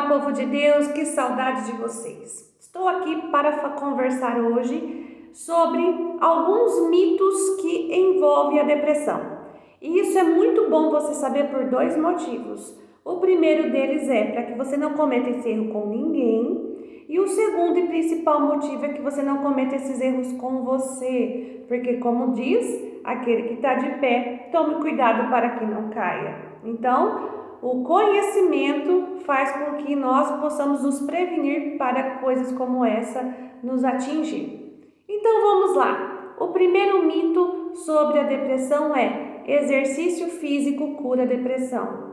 povo de Deus, que saudade de vocês. Estou aqui para conversar hoje sobre alguns mitos que envolvem a depressão. E isso é muito bom você saber por dois motivos. O primeiro deles é para que você não cometa esse erro com ninguém. E o segundo e principal motivo é que você não cometa esses erros com você. Porque, como diz aquele que está de pé, tome cuidado para que não caia. Então, o conhecimento faz com que nós possamos nos prevenir para coisas como essa nos atingir. Então vamos lá. O primeiro mito sobre a depressão é: exercício físico cura a depressão.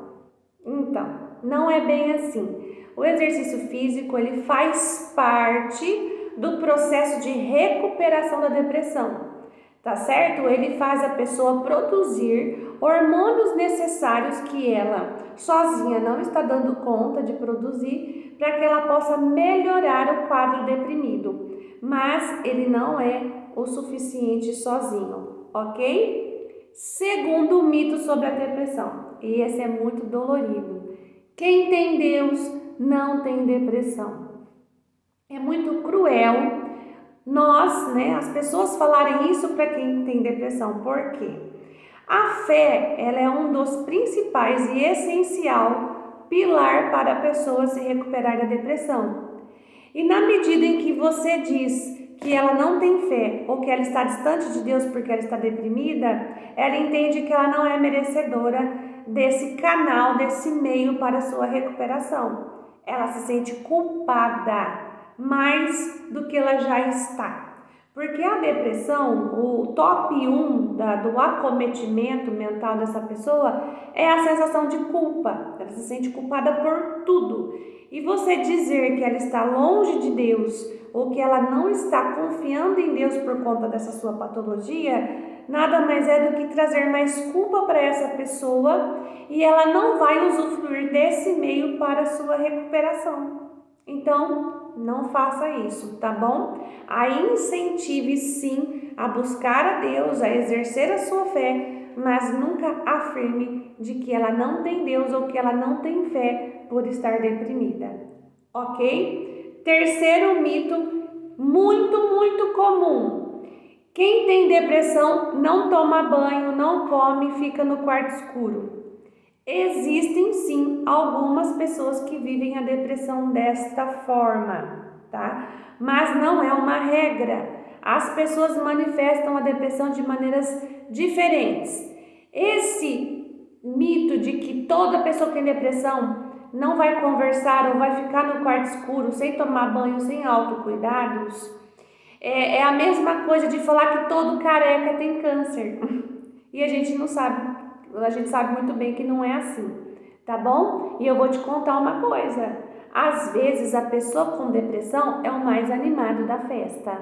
Então, não é bem assim. O exercício físico ele faz parte do processo de recuperação da depressão. Tá certo? Ele faz a pessoa produzir hormônios necessários que ela sozinha não está dando conta de produzir para que ela possa melhorar o quadro deprimido. Mas ele não é o suficiente sozinho, ok? Segundo mito sobre a depressão, e esse é muito dolorido: quem tem Deus não tem depressão. É muito cruel as pessoas falarem isso para quem tem depressão. Por quê? A fé, ela é um dos principais e essencial pilar para a pessoa se recuperar da depressão. E na medida em que você diz que ela não tem fé ou que ela está distante de Deus porque ela está deprimida, ela entende que ela não é merecedora desse canal, desse meio para a sua recuperação. Ela se sente culpada mais do que ela já está. Porque a depressão, o top 1 do acometimento mental dessa pessoa é a sensação de culpa. Ela se sente culpada por tudo. E você dizer que ela está longe de Deus ou que ela não está confiando em Deus por conta dessa sua patologia, nada mais é do que trazer mais culpa para essa pessoa e ela não vai usufruir desse meio para a sua recuperação. Então, não faça isso, tá bom? A incentive sim a buscar a Deus, a exercer a sua fé, mas nunca afirme de que ela não tem Deus ou que ela não tem fé por estar deprimida, ok? Terceiro mito, muito comum: quem tem depressão não toma banho, não come, fica no quarto escuro. Existem sim algumas pessoas que vivem a depressão desta forma, tá? Mas não é uma regra. As pessoas manifestam a depressão de maneiras diferentes. Esse mito de que toda pessoa que tem depressão não vai conversar ou vai ficar no quarto escuro sem tomar banho, sem autocuidados, é a mesma coisa de falar que todo careca tem câncer. E a gente não sabe. A gente sabe muito bem que não é assim, tá bom? E eu vou te contar uma coisa: às vezes a pessoa com depressão é o mais animado da festa,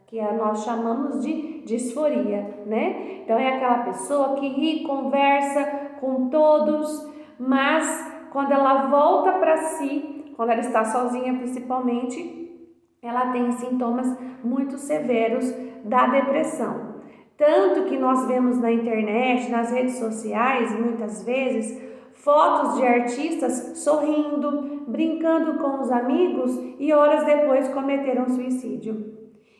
que nós chamamos de disforia, né? Então é aquela pessoa que ri, conversa com todos, mas quando ela volta para si, quando ela está sozinha principalmente, ela tem sintomas muito severos da depressão. Tanto que nós vemos na internet, nas redes sociais, muitas vezes, fotos de artistas sorrindo, brincando com os amigos e horas depois cometeram suicídio.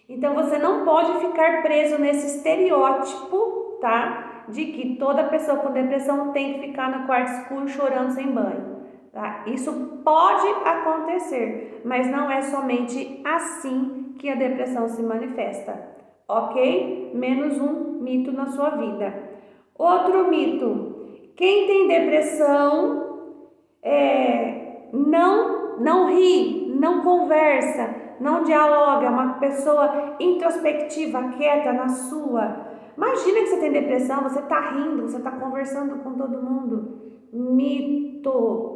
Então você não pode ficar preso nesse estereótipo, tá? De que toda pessoa com depressão tem que ficar no quarto escuro chorando sem banho. Tá? Isso pode acontecer, mas não é somente assim que a depressão se manifesta. Ok? Menos um mito na sua vida. Outro mito: quem tem depressão não ri, não conversa, não dialoga, é uma pessoa introspectiva, quieta na sua. Imagina que você tem depressão, você está rindo, você está conversando com todo mundo. Mito.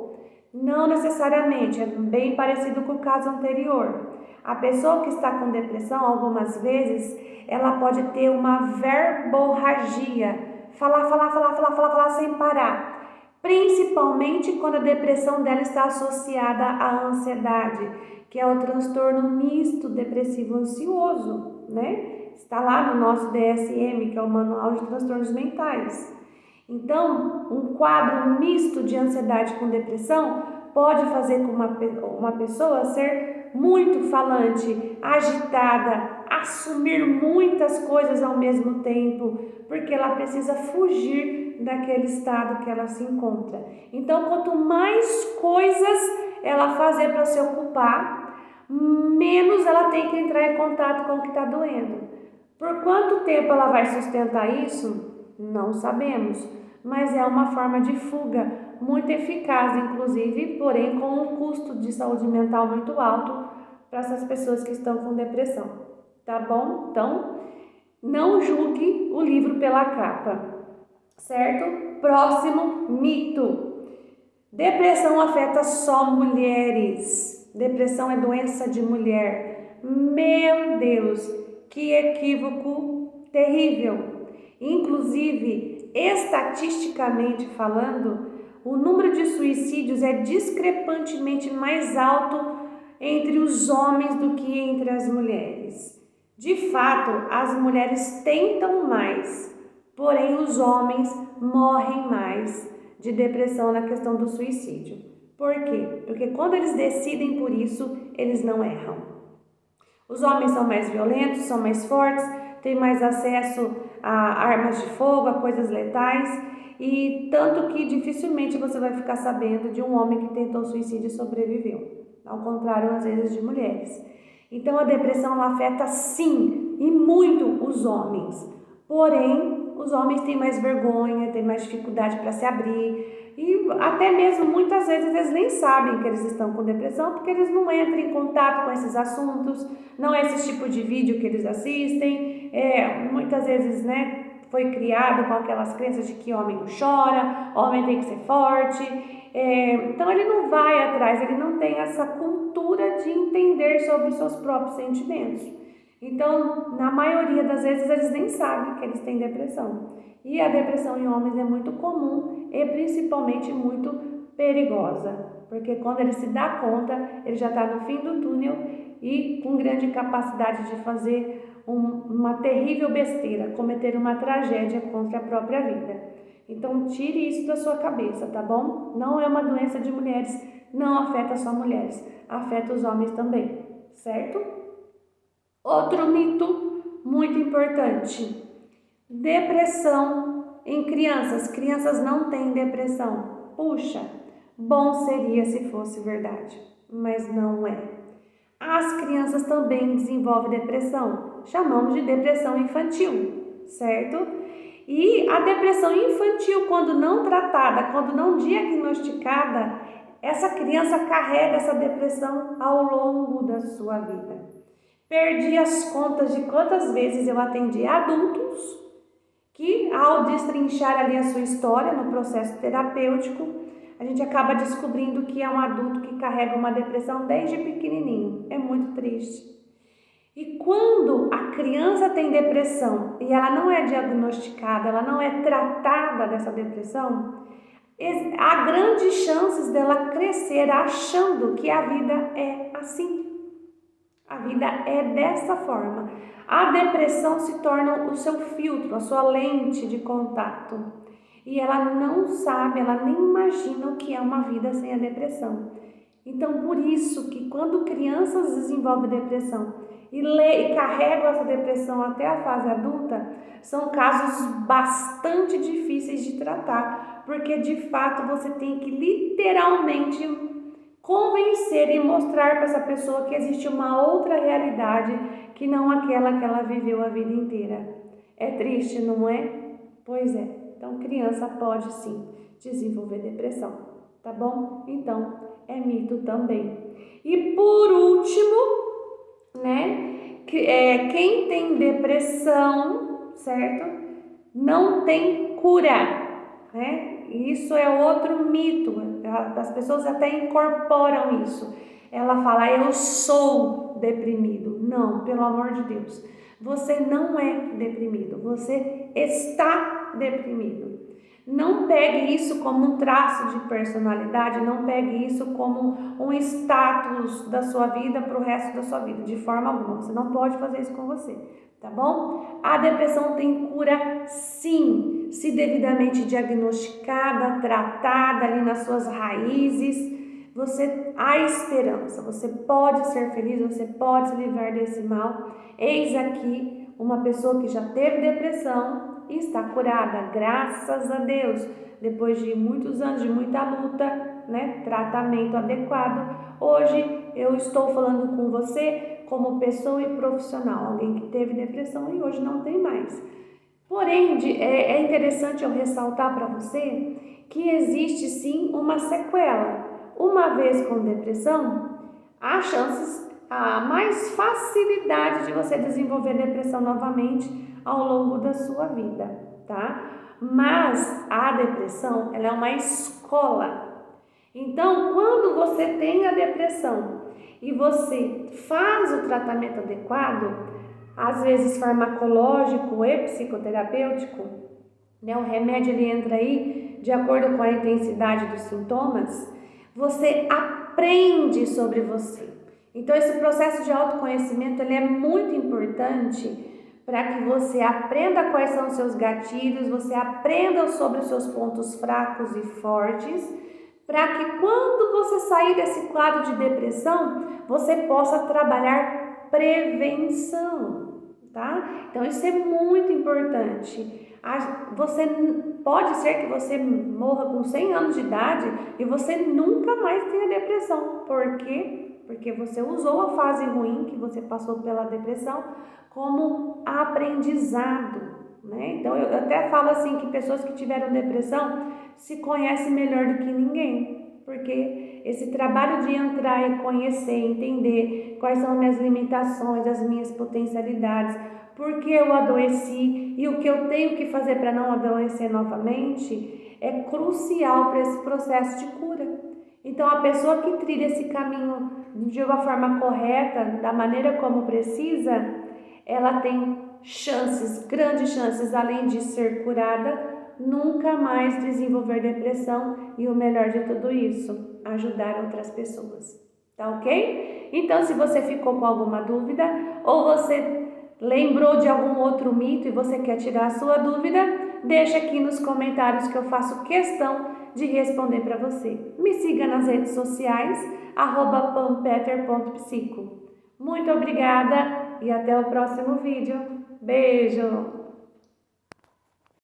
Não necessariamente, é bem parecido com o caso anterior. A pessoa que está com depressão, algumas vezes, ela pode ter uma verborragia, falar sem parar. Principalmente quando a depressão dela está associada à ansiedade, que é o transtorno misto depressivo ansioso, né? Está lá no nosso DSM, que é o Manual de Transtornos Mentais. Então, um quadro misto de ansiedade com depressão pode fazer com uma pessoa ser muito falante, agitada, assumir muitas coisas ao mesmo tempo, porque ela precisa fugir daquele estado que ela se encontra. Então, quanto mais coisas ela fazer para se ocupar, menos ela tem que entrar em contato com o que está doendo. Por quanto tempo ela vai sustentar isso? Não sabemos, mas é uma forma de fuga muito eficaz, inclusive, porém com um custo de saúde mental muito alto para essas pessoas que estão com depressão, tá bom? Então, não julgue o livro pela capa, certo? Próximo mito. Depressão afeta só mulheres. Depressão é doença de mulher. Meu Deus, que equívoco terrível. Inclusive, estatisticamente falando, o número de suicídios é discrepantemente mais alto entre os homens do que entre as mulheres. De fato, as mulheres tentam mais, porém os homens morrem mais de depressão na questão do suicídio. Por quê? Porque quando eles decidem por isso, eles não erram. Os homens são mais violentos, são mais fortes, têm mais acesso a armas de fogo, a coisas letais, e tanto que dificilmente você vai ficar sabendo de um homem que tentou suicídio e sobreviveu, ao contrário, às vezes, de mulheres. Então, a depressão ela afeta sim, e muito os homens, porém, os homens têm mais vergonha, têm mais dificuldade para se abrir, e até mesmo muitas vezes eles nem sabem que eles estão com depressão, porque eles não entram em contato com esses assuntos, não é esse tipo de vídeo que eles assistem, muitas vezes, foi criado com aquelas crenças de que homem não chora, homem tem que ser forte, então ele não vai atrás, ele não tem essa cultura de entender sobre os seus próprios sentimentos. Então, na maioria das vezes, eles nem sabem que eles têm depressão. E a depressão em homens é muito comum e principalmente muito perigosa, porque quando ele se dá conta, ele já está no fim do túnel e com grande capacidade de fazer uma terrível besteira, cometer uma tragédia contra a própria vida. Então, tire isso da sua cabeça, tá bom? Não é uma doença de mulheres, não afeta só mulheres, afeta os homens também, certo? Outro mito muito importante: depressão em crianças. Crianças não têm depressão. Puxa, bom seria se fosse verdade, mas não é. As crianças também desenvolvem depressão. Chamamos de depressão infantil, certo? E a depressão infantil, quando não tratada, quando não diagnosticada, essa criança carrega essa depressão ao longo da sua vida. Perdi as contas de quantas vezes eu atendi adultos que, ao destrinchar ali a sua história no processo terapêutico, a gente acaba descobrindo que é um adulto que carrega uma depressão desde pequenininho. É muito triste. E quando a criança tem depressão e ela não é diagnosticada, ela não é tratada dessa depressão, há grandes chances dela crescer achando que a vida é assim. A vida é dessa forma. A depressão se torna o seu filtro, a sua lente de contato. E ela não sabe, ela nem imagina o que é uma vida sem a depressão. Então, por isso que quando crianças desenvolvem depressão e carregam essa depressão até a fase adulta, são casos bastante difíceis de tratar, porque de fato você tem que literalmente convencer e mostrar para essa pessoa que existe uma outra realidade que não aquela que ela viveu a vida inteira. É triste, não é? Pois é. Então, criança pode sim desenvolver depressão, tá bom? Então, é mito também. E por último, quem tem depressão, certo? Não tem cura, Isso é outro mito. As pessoas até incorporam isso. Ela fala, eu sou deprimido. Não, pelo amor de Deus. Você não é deprimido, você está deprimido. Não pegue isso como um traço de personalidade, não pegue isso como um status da sua vida para o resto da sua vida, de forma alguma. Você não pode fazer isso com você, tá bom? A depressão tem cura, sim, se devidamente diagnosticada, tratada ali nas suas raízes, há esperança, você pode ser feliz, você pode se livrar desse mal. Eis aqui uma pessoa que já teve depressão e está curada, graças a Deus, depois de muitos anos de muita luta, né, tratamento adequado. Hoje eu estou falando com você como pessoa e profissional, alguém que teve depressão e hoje não tem mais. Porém, é interessante eu ressaltar para você que existe sim uma sequela. Uma vez com depressão, há chances, há mais facilidade de você desenvolver depressão novamente ao longo da sua vida, tá? Mas a depressão, ela é uma escola. Então, quando você tem a depressão e você faz o tratamento adequado, às vezes farmacológico e psicoterapêutico, né? O remédio ele entra aí de acordo com a intensidade dos sintomas, você aprende sobre você. Então esse processo de autoconhecimento ele é muito importante para que você aprenda quais são os seus gatilhos, você aprenda sobre os seus pontos fracos e fortes, para que quando você sair desse quadro de depressão, você possa trabalhar prevenção, tá? Então isso é muito importante. Você pode ser que você morra com 100 anos de idade e você nunca mais tenha depressão. Por quê? Porque você usou a fase ruim que você passou pela depressão como aprendizado, né? Então eu até falo assim que pessoas que tiveram depressão se conhecem melhor do que ninguém, porque esse trabalho de entrar e conhecer, entender quais são as minhas limitações, as minhas potencialidades, por que eu adoeci e o que eu tenho que fazer para não adoecer novamente, é crucial para esse processo de cura. Então, a pessoa que trilha esse caminho de uma forma correta, da maneira como precisa, ela tem chances, grandes chances, além de ser curada, nunca mais desenvolver depressão e o melhor de tudo isso, ajudar outras pessoas. Tá ok? Então, se você ficou com alguma dúvida ou você lembrou de algum outro mito e você quer tirar a sua dúvida, deixa aqui nos comentários que eu faço questão de responder para você. Me siga nas redes sociais, @pampeter.psico. Muito obrigada e até o próximo vídeo. Beijo!